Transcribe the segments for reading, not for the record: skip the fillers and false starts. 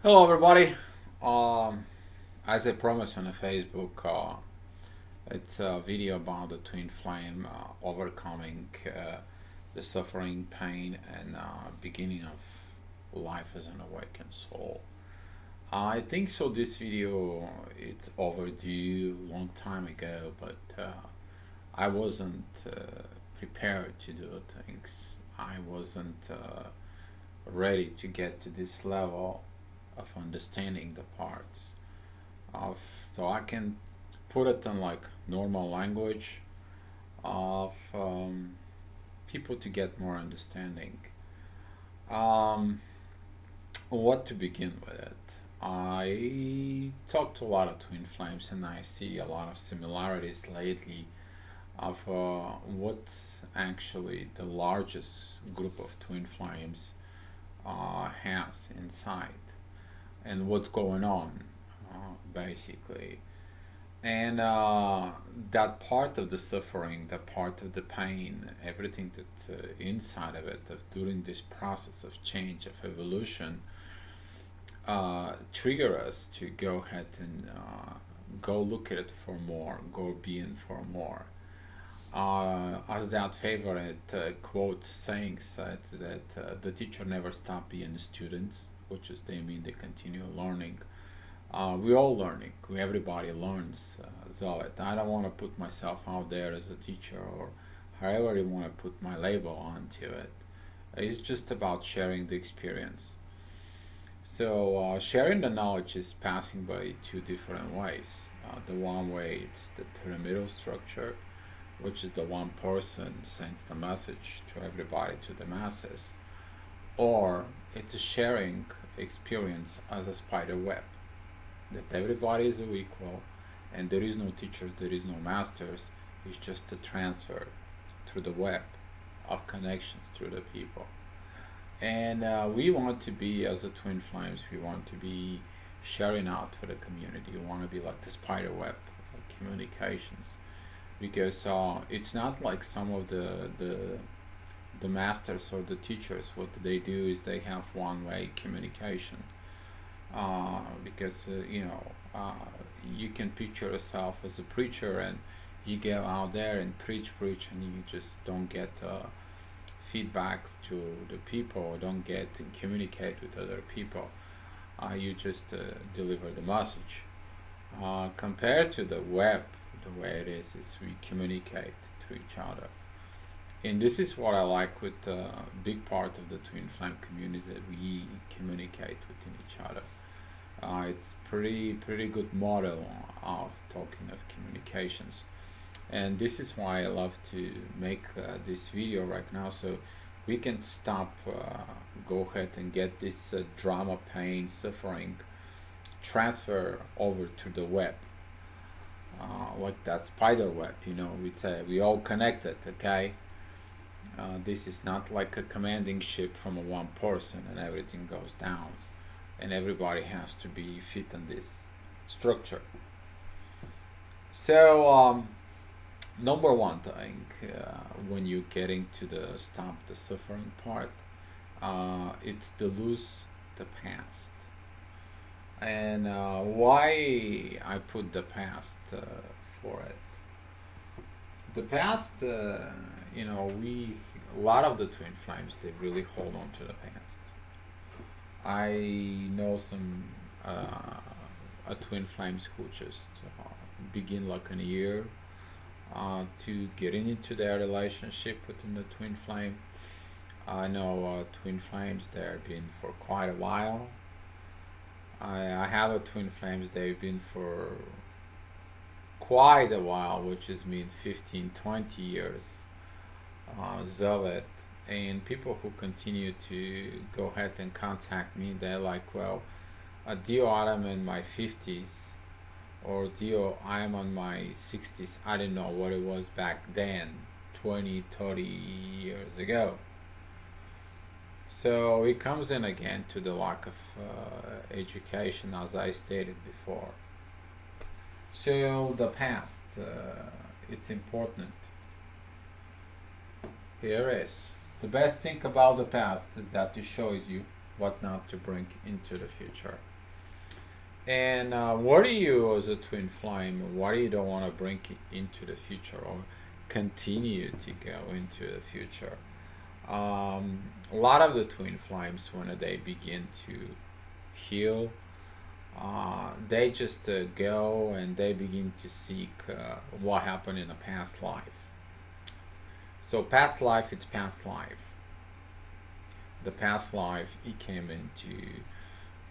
Hello, everybody. As I promised on the Facebook, it's a video about the twin flame overcoming the suffering, pain, and beginning of life as an awakened soul. I think so. This video it's overdue long time ago, but I wasn't prepared to do things. I wasn't ready to get to this level of understanding the parts of, so I can put it in like normal language of people to get more understanding. um, what to begin with it. I talked to a lot of twin flames and I see a lot of similarities lately of what actually the largest group of twin flames has inside and what's going on, basically. And that part of the suffering, that part of the pain, everything that inside of it, of during this process of change, of evolution, trigger us to go ahead and go look at it for more, go be in for more. As that favorite quote saying said, that the teacher never stopped being students, which is they mean they continue learning. We're all learning. Everybody learns. So I don't want to put myself out there as a teacher or however you want to put my label onto it. It's just about sharing the experience. So sharing the knowledge is passing by two different ways. The one way it's the pyramidal structure, which is the one person sends the message to everybody, to the masses, or it's a sharing experience as a spider web, that everybody is equal and there is no teachers, there is no masters. It's just a transfer through the web of connections through the people. And we want to be, as the twin flames, we want to be sharing out for the community. We want to be like the spider web of communications, because it's not like some of the masters or the teachers. What they do is they have one-way communication, because you can picture yourself as a preacher and you go out there and preach and you just don't get feedbacks to the people, or don't get and communicate with other people. You just deliver the message. Compared to the web, the way it is we communicate to each other. And this is what I like with the big part of the twin flame community, that we communicate within each other. It's pretty good model of talking of communications, and this is why I love to make this video right now, so we can stop, go ahead and get this drama, pain, suffering transfer over to the web, like that spider web. We say we all connected, okay? This is not like a commanding ship from a one person and everything goes down and everybody has to be fit in this structure. So number one thing, when you're getting to the stop the suffering part, it's to lose the past. And why I put the past for it? The past, we, a lot of the twin flames, they really hold on to the past. I know some twin flames who just begin like in a year to getting into their relationship within the twin flame. I know twin flames they've been for quite a while. I have a twin flames they've been for quite a while, which is mean 15, 20 years. Zealot, and people who continue to go ahead and contact me, they're like, well, Dio, I'm in my 50s, or Dio, I'm on my 60s. I didn't know what it was back then, 20, 30 years ago. So it comes in again to the lack of education, as I stated before. So the past, it's important. Here is the best thing about the past is that it shows you what not to bring into the future. And what do you, as a twin flame, what do you don't want to bring into the future or continue to go into the future? A lot of the twin flames, when they begin to heal, they just go and they begin to seek what happened in a past life. So past life, it's past life. The past life, it came into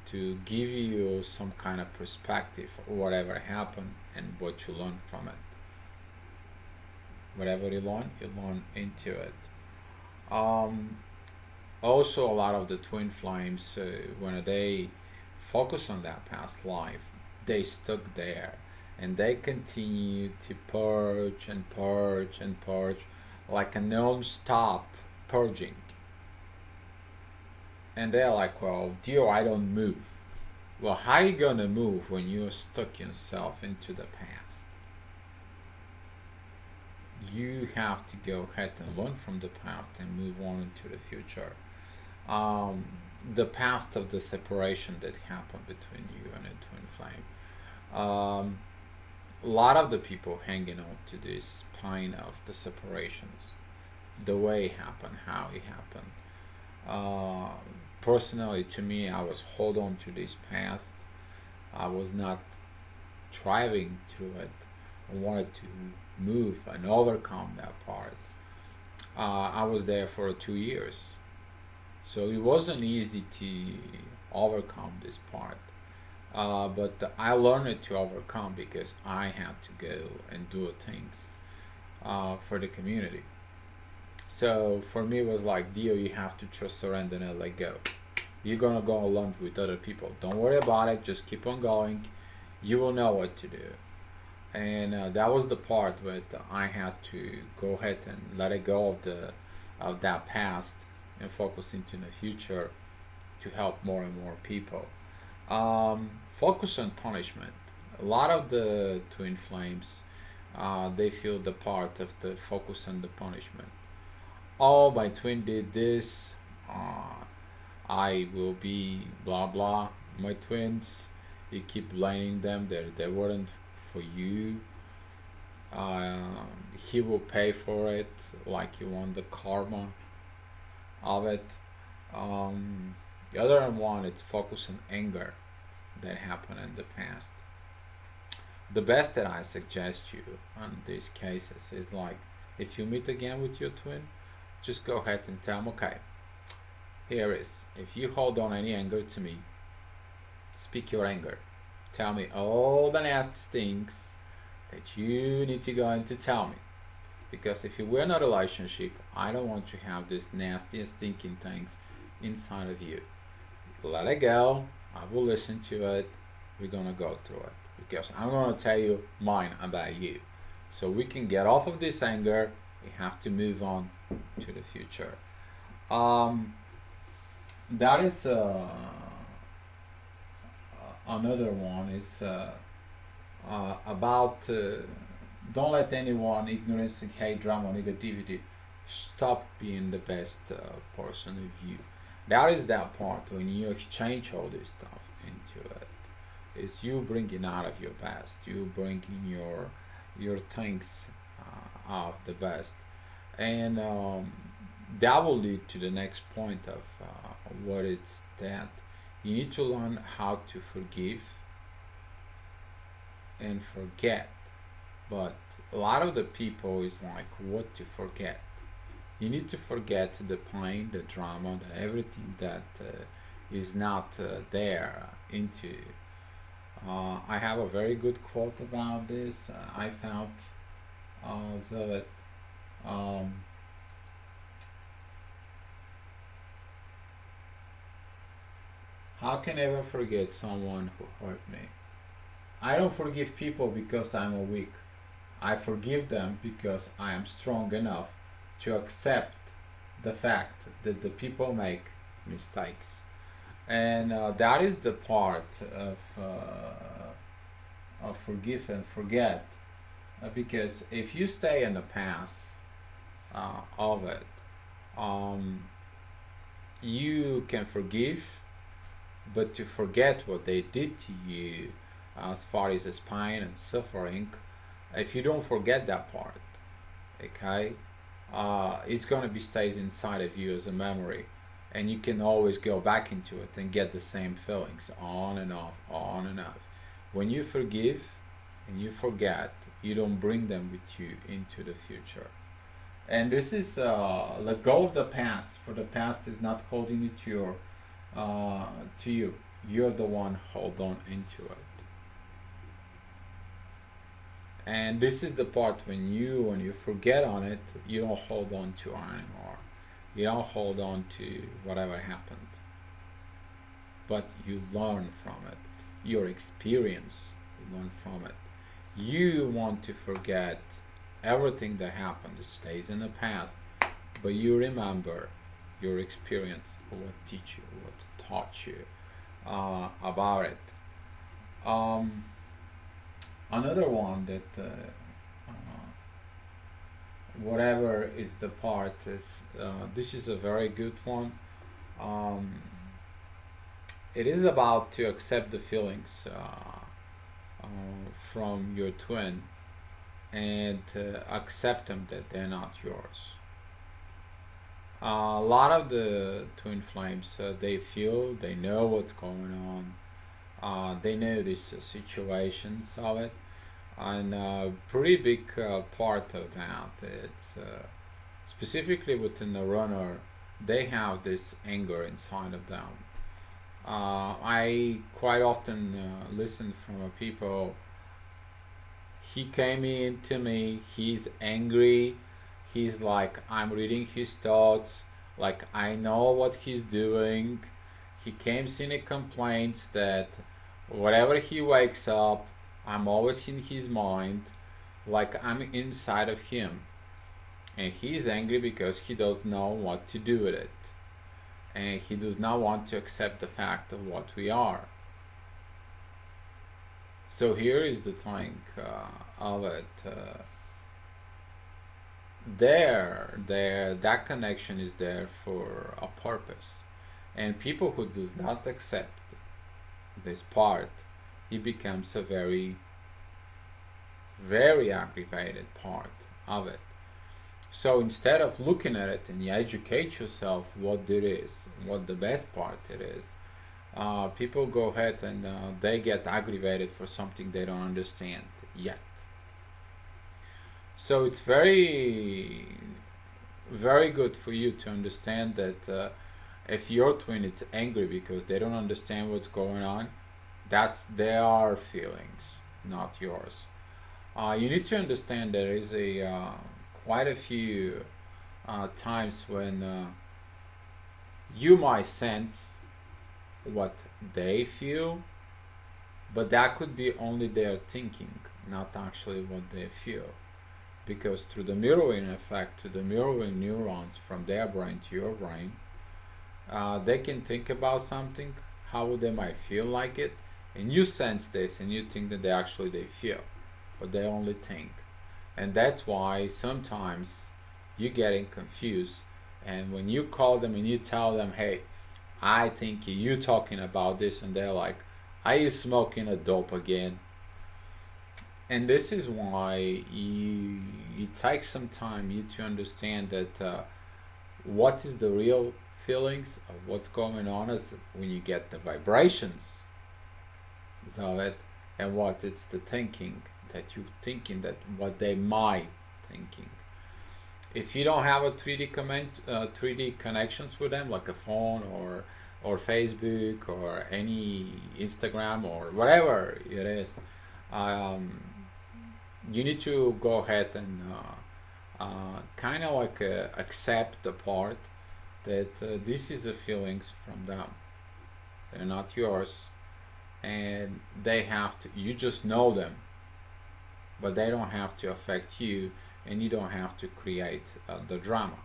to give you some kind of perspective of whatever happened and what you learn from it. Whatever you learn into it. Um, Also, a lot of the twin flames, when they focus on that past life, they stuck there and they continue to purge and purge and purge like a non-stop purging. And they're like, well, dear, I don't move. Well, how are you gonna move when you're stuck yourself into the past? You have to go ahead and learn from the past and move on into the future. um, the past of the separation that happened between you and a twin flame. A lot of the people hanging on to this pain of the separations, the way it happened, how it happened. Uh, Personally, to me, I was hold on to this past. I was not striving through it. I wanted to move and overcome that part. I was there for 2 years. So it wasn't easy to overcome this part. But I learned to overcome because I had to go and do things for the community. So for me, it was like, Dio, you have to just surrender and let go. You're gonna go along with other people. Don't worry about it. Just keep on going. You will know what to do. And that was the part where I had to go ahead and let it go of that past and focus into the future to help more and more people. Focus on punishment. A lot of the twin flames, they feel the part of the focus on the punishment. Oh, my twin did this. I will be blah blah. My twins, you keep blaming them. They weren't for you. He will pay for it, like you want the karma of it. The other one, it's focus on anger that happened in the past. The best that I suggest you on these cases is like, if you meet again with your twin, just go ahead and tell them, okay, here is, if you hold on any anger to me, speak your anger. Tell me all the nasty things that you need to go and to tell me. Because if we're in a relationship, I don't want to have these nasty, stinking things inside of you. Let it go. I will listen to it. We're gonna go through it. Because I'm gonna tell you mine about you. So we can get off of this anger. We have to move on to the future. That is another one is about don't let anyone, ignorance, hate, drama, negativity, stop being the best person of you. That is that part when you exchange all this stuff into it. It's you bringing out of your best, you bringing your things of the best, and that will lead to the next point of what it's that you need to learn how to forgive and forget. But a lot of the people is like, what to forget? You need to forget the pain, the drama, everything that is not there into. I have a very good quote about this. I found that how can I ever forget someone who hurt me? I don't forgive people because I'm a weak. I forgive them because I am strong enough to accept the fact that the people make mistakes. And that is the part of forgive and forget. Because if you stay in the past of it, um, you can forgive, but to forget what they did to you as far as this pain and suffering, if you don't forget that part, okay, it's gonna be stays inside of you as a memory, and you can always go back into it and get the same feelings on and off, on and off. When you forgive and you forget, you don't bring them with you into the future. And this is let go of the past, for the past is not holding you to you. You're the one hold on into it. And this is the part when you forget on it, you don't hold on to it anymore. You don't hold on to whatever happened, but you learn from it. Your experience, you learn from it. You want to forget everything that happened. It stays in the past, but you remember your experience, what teach you, what taught you about it. Another one that whatever is the part is this is a very good one. um, it is about to accept the feelings from your twin, and accept them that they're not yours. A lot of the twin flames, they feel, they know what's going on, they know these situations of it, and pretty big part of that, it's specifically within the runner, they have this anger inside of them. I quite often listen from people, he came in to me, he's angry, he's like, I'm reading his thoughts, like I know what he's doing. He came in and complains that whatever he wakes up, I'm always in his mind, like I'm inside of him. And he's angry because he doesn't know what to do with it. And he does not want to accept the fact of what we are. So here is the thing of it. That connection is there for a purpose. And people who does not accept this part, he becomes a very, very aggravated part of it. So instead of looking at it and you educate yourself what it is, what the best part it is, people go ahead and they get aggravated for something they don't understand yet. So it's very, very good for you to understand that if your twin is angry because they don't understand what's going on, that's their feelings, not yours. You need to understand there is a quite a few times when you might sense what they feel, but that could be only their thinking, not actually what they feel. Because through the mirroring effect, to the mirroring neurons from their brain to your brain, they can think about something, how they might feel like it, and you sense this and you think that they feel, but they only think. And that's why sometimes you're getting confused, and when you call them and you tell them, hey, I think you talking about this, and they're like, are you smoking a dope again? And this is why it takes some time you to understand that what is the real feelings of what's going on is when you get the vibrations of it, and what it's the thinking that you thinking, that what they might thinking. If you don't have a 3D connections with them, like a phone or Facebook or any Instagram or whatever it is, you need to go ahead and kind of like accept the part that this is the feelings from them. They're not yours, and they have to. You just know them, but they don't have to affect you, and you don't have to create the drama.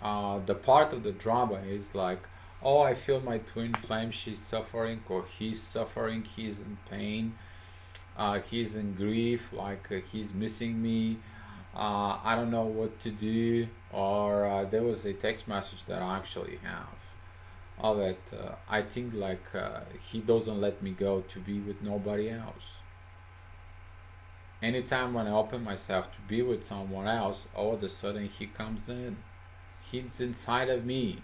The part of the drama is like, oh, I feel my twin flame, she's suffering, or he's suffering, he's in pain, he's in grief, like he's missing me, I don't know what to do. Or there was a text message that I actually have. of it. I think like he doesn't let me go to be with nobody else. Anytime when I open myself to be with someone else, all of a sudden he comes in. He's inside of me.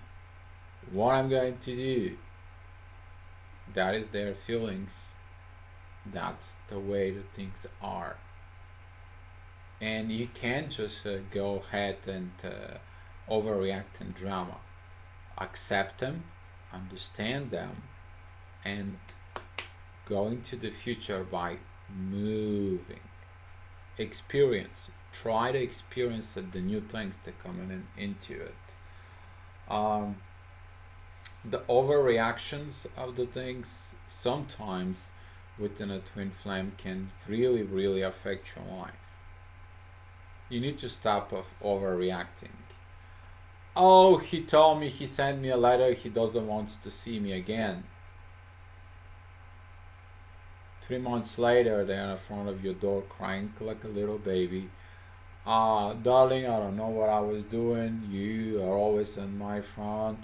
What I'm going to do. That is their feelings. That's the way the things are. And you can't just go ahead and overreact in drama. Accept them, understand them, and go into the future by moving. Experience. Try to experience the new things that come into it. The overreactions of the things sometimes within a twin flame can really, really affect your life. You need to stop of overreacting. Oh, he told me, he sent me a letter, he doesn't want to see me again. 3 months later, they're in front of your door crying like a little baby. Darling, I don't know what I was doing. You are always in my front.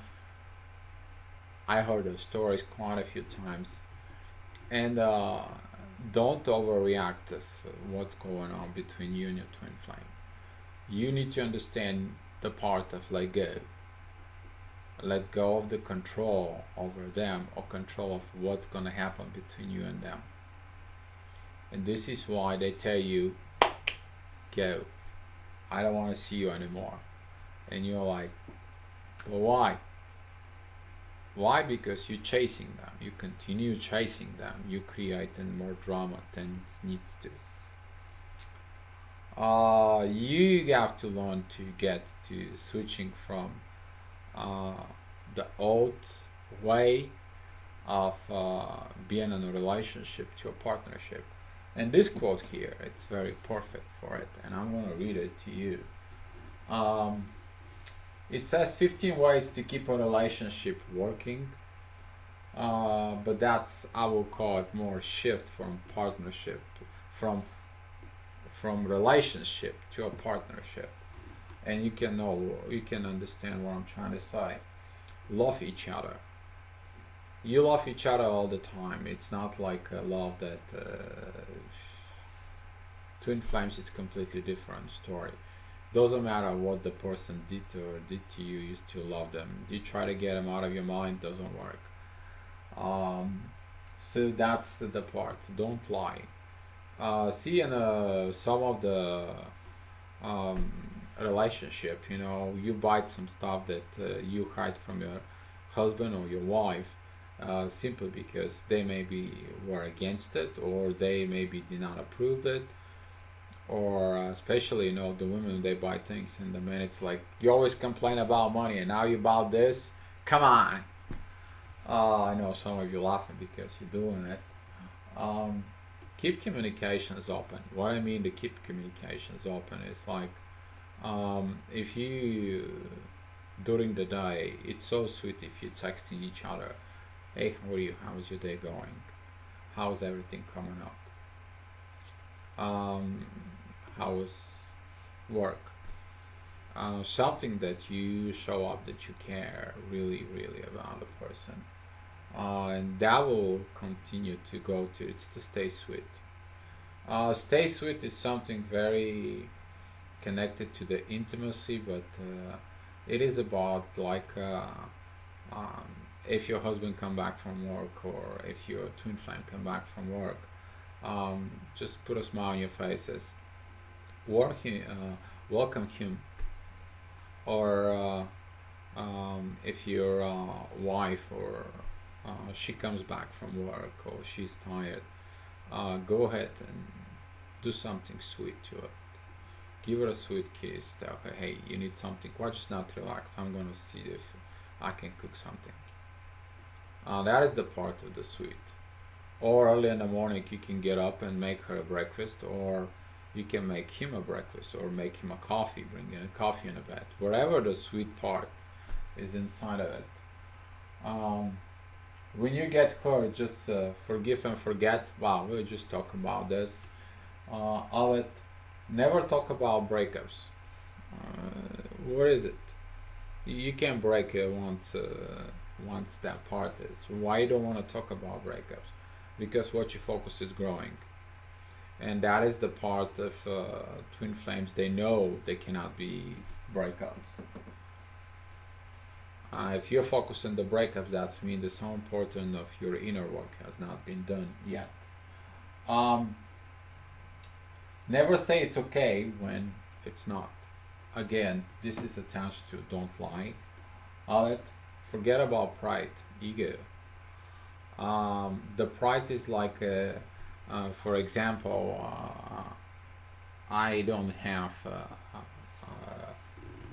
I heard those stories quite a few times. And don't overreact of what's going on between you and your twin flame. You need to understand the part of let go. Let go of the control over them or control of what's going to happen between you and them. And this is why they tell you, go. I don't want to see you anymore. And you're like, but why? Why? Because you're chasing them. You continue chasing them. You creating more drama than it needs to. You have to learn to get to switching from the old way of being in a relationship to a partnership. And this quote here, it's very perfect for it, and I'm going to read it to you. It says 15 ways to keep a relationship working, but that's, I will call it more shift from partnership, from relationship to a partnership. And you can understand what I'm trying to say. Love each other. You love each other all the time. It's not like a love that twin flames is completely different story. Doesn't matter what the person did to you, you still love them. You try to get them out of your mind, doesn't work. So that's the part. Don't lie. See, in some of the relationship, you buy some stuff that you hide from your husband or your wife, simply because they maybe were against it, or they maybe did not approve it, or especially the women, they buy things and the men, it's like, you always complain about money and now you bought this, come on. I know some of you laughing because you're doing it. Keep communications open. What I mean to keep communications open is like, if you during the day, it's so sweet if you're texting each other, hey, how are you, how's your day going, how's everything coming up, how's work, something that you show up that you care really, really about the person, and that will continue to go to, it's to stay sweet. Stay sweet is something very connected to the intimacy, but it is about like if your husband come back from work, or if your twin flame come back from work, just put a smile on your faces, welcome him, or if your wife or she comes back from work or she's tired, go ahead and do something sweet to it. Give her a sweet kiss. Okay, hey, you need something? Why just not relax? I'm gonna see if I can cook something. That is the part of the sweet. Or early in the morning, you can get up and make her a breakfast, or you can make him a breakfast, or make him a coffee, bring in a coffee in a bed. Wherever the sweet part is inside of it. When you get hurt, just forgive and forget. Wow, we'll just talk about this. Of it. Never talk about breakups. What is it? You can break once once that part is. Why you don't want to talk about breakups? Because what you focus is growing, and that is the part of twin flames. They know they cannot be breakups. If you're focused on the breakups, that means that some important of your inner work has not been done yet. Um, Never say it's okay when it's not. Again, this is attached to don't lie. Alright, forget about pride, ego. The pride is like, for example, I don't have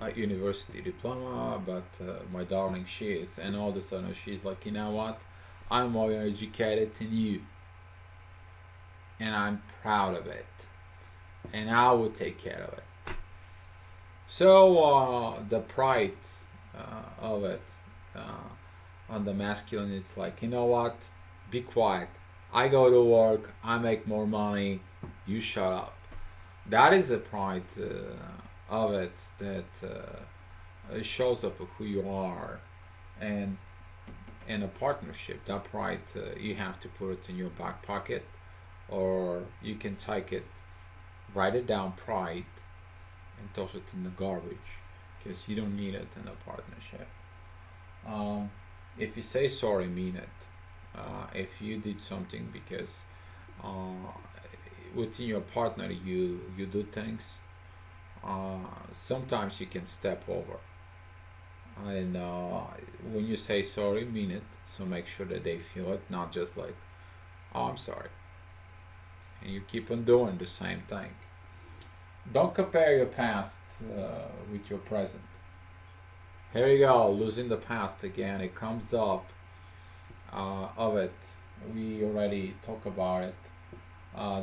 a university diploma, but my darling she is, and all of a sudden she's like, you know what? I'm more educated than you, and I'm proud of it, and I will take care of it. So the pride of it on the masculine, it's like, you know what? Be quiet. I go to work. I make more money. You shut up. That is the pride of it that it shows up of who you are, and in a partnership, that pride you have to put it in your back pocket, or you can take it, write it down, pride, and toss it in the garbage, because you don't need it in a partnership. If you say sorry, mean it. If you did something because within your partner you do things, sometimes you can step over, and when you say sorry, mean it. So make sure that they feel it, not just like, oh, I'm sorry, and you keep on doing the same thing. Don't compare your past with your present. Here you go, losing the past again. It comes up of it. We already talk about it.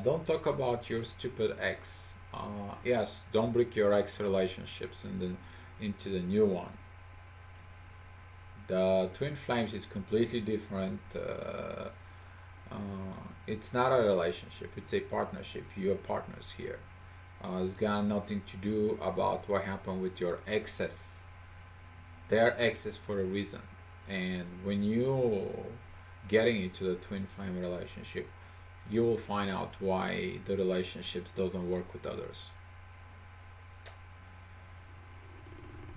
Don't talk about your stupid ex. Yes, don't break your ex relationships into the new one. The twin flames is completely different. It's not a relationship, it's a partnership. You are partners here. It's got nothing to do about what happened with your exes. They are exes for a reason. And when you getting into the twin flame relationship, you will find out why the relationships doesn't work with others.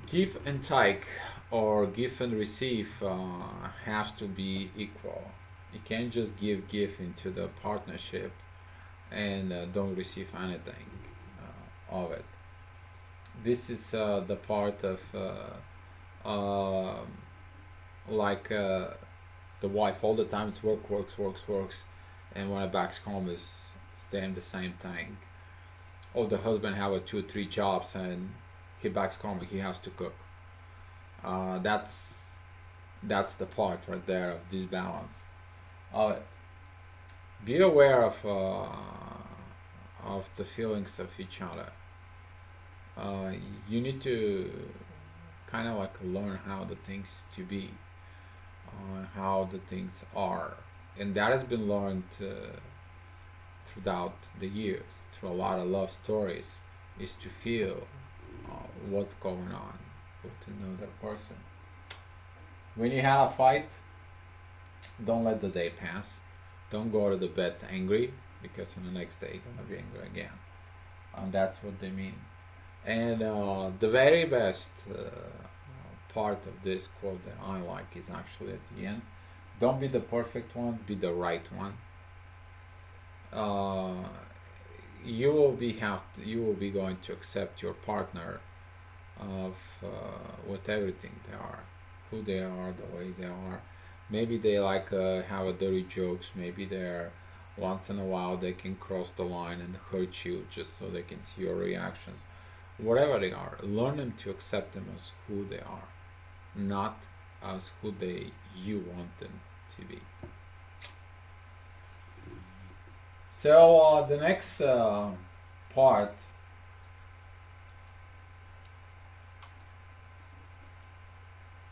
Give and take, or give and receive, has to be equal. You can't just give into the partnership and don't receive anything of it. This is the part of like the wife all the time. It's works, and when it backs home is staying the same thing. Or the husband have a 2 or 3 jobs, and he backs home and he has to cook. That's the part right there of disbalance. Be aware of the feelings of each other. You need to kind of like learn how the things to be, how the things are, and that has been learned throughout the years through a lot of love stories, is to feel what's going on with another person. When you have a fight, don't let the day pass. Don't go to the bed angry, because on the next day you're gonna be angry again. And that's what they mean. And the very best part of this quote that I like is actually at the end. Don't be the perfect one, be the right one. You will be going to accept your partner of with everything they are, who they are, the way they are. Maybe they like have a dirty jokes. Maybe they're once in a while they can cross the line and hurt you just so they can see your reactions. Whatever they are, learn them to accept them as who they are, not as who you want them to be. So the next part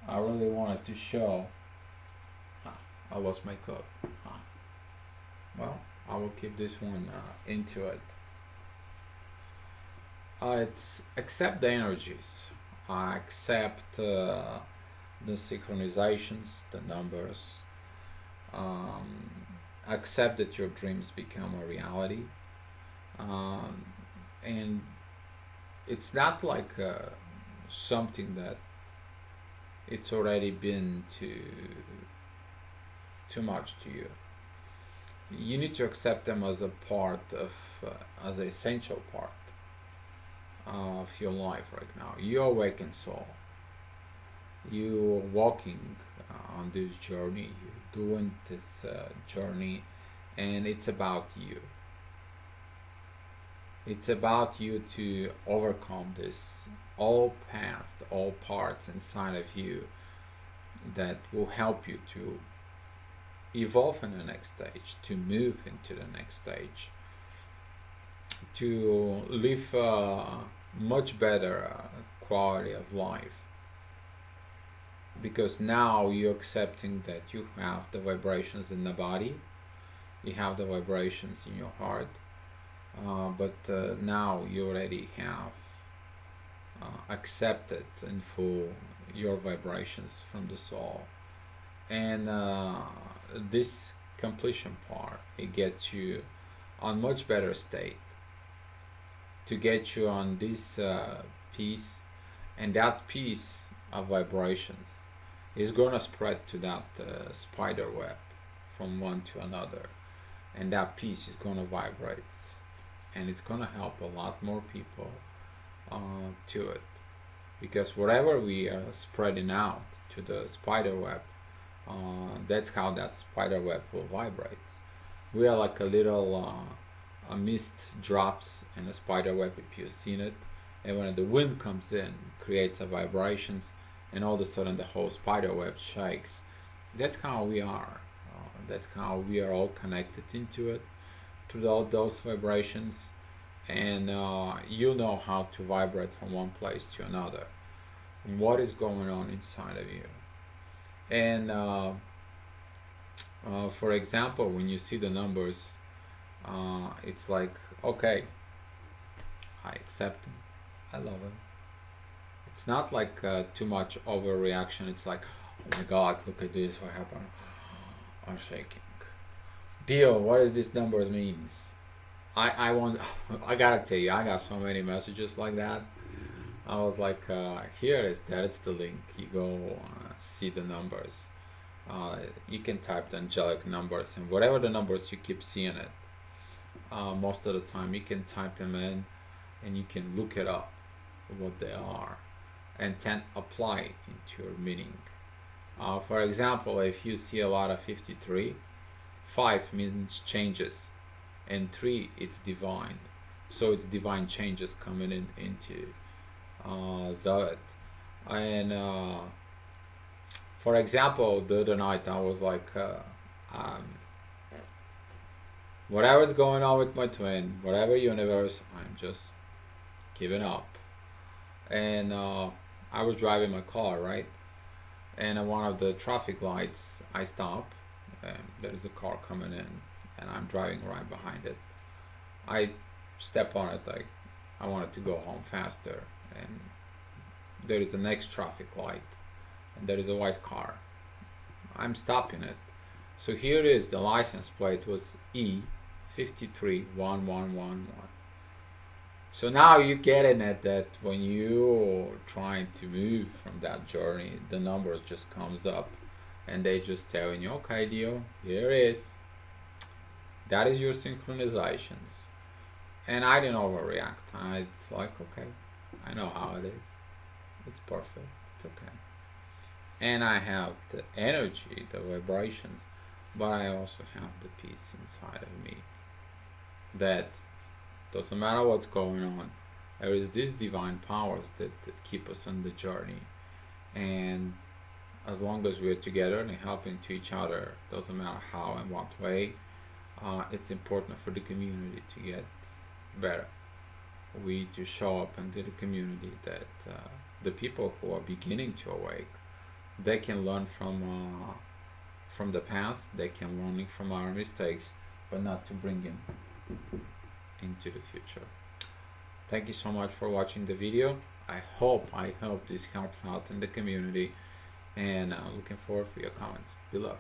I really wanted to show. I lost my code. Well, I will keep this one into it. It's accept the energies. Accept the synchronizations, the numbers. Um, Accept that your dreams become a reality. Um, and it's not like something that it's already been too much to you. You need to accept them as a part of, as an essential part of your life right now. You're awakened soul. You're walking on this journey. You're doing this journey, and it's about you. It's about you to overcome this all past, all parts inside of you that will help you to evolve in the next stage, to move into the next stage, to live a much better quality of life. Because now you're accepting that you have the vibrations in the body, you have the vibrations in your heart, but now you already have accepted in full your vibrations from the soul. And this completion part, it gets you on much better state, to get you on this peace, and that peace of vibrations is going to spread to that spider web from one to another, and that peace is going to vibrate, and it's going to help a lot more people to it, because whatever we are spreading out to the spider web, that's how that spider web will vibrate. We are like a little a mist drops in a spider web, if you've seen it, and when the wind comes in, creates a vibrations, and all of a sudden the whole spider web shakes. That's how we are. That's how we are all connected into it, to all those vibrations, and you know how to vibrate from one place to another. What is going on inside of you? And for example, when you see the numbers, it's like, okay, I accept them, I love them. It's not like too much overreaction. It's like, oh my God, look at this, what happened? I'm shaking. Dio, what does this numbers means? I want, I gotta tell you, I got so many messages like that. I was like, here is that, it's the link. You go see the numbers. You can type the angelic numbers, and whatever the numbers you keep seeing it. Most of the time you can type them in, and you can look it up what they are, and then apply into your meaning. For example, if you see a lot of 53, 5 means changes, and 3 it's divine, so it's divine changes coming in into that. And for example, the other night I was like, whatever's going on with my twin, whatever universe, I'm just giving up. And I was driving my car, right? And at one of the traffic lights, I stop, and there is a car coming in, and I'm driving right behind it. I step on it, like I wanted to go home faster, and there is the next traffic light, and there is a white car. I'm stopping it. So here it is, the license plate was E53111. So now you're getting at that when you're trying to move from that journey, the numbers just comes up, and they just telling you, okay, Dio, here it is. That is your synchronizations. And I didn't overreact. It's like, okay, I know how it is. It's perfect. It's okay. And I have the energy, the vibrations, but I also have the peace inside of me. That doesn't matter what's going on. There is these divine powers that keep us on the journey. And as long as we're together and helping to each other, doesn't matter how and what way, it's important for the community to get better. We to show up into the community that the people who are beginning to awake, they can learn from the past, they can learn from our mistakes, but not to bring them into the future. Thank you so much for watching the video. I hope this helps out in the community. and looking forward for your comments below.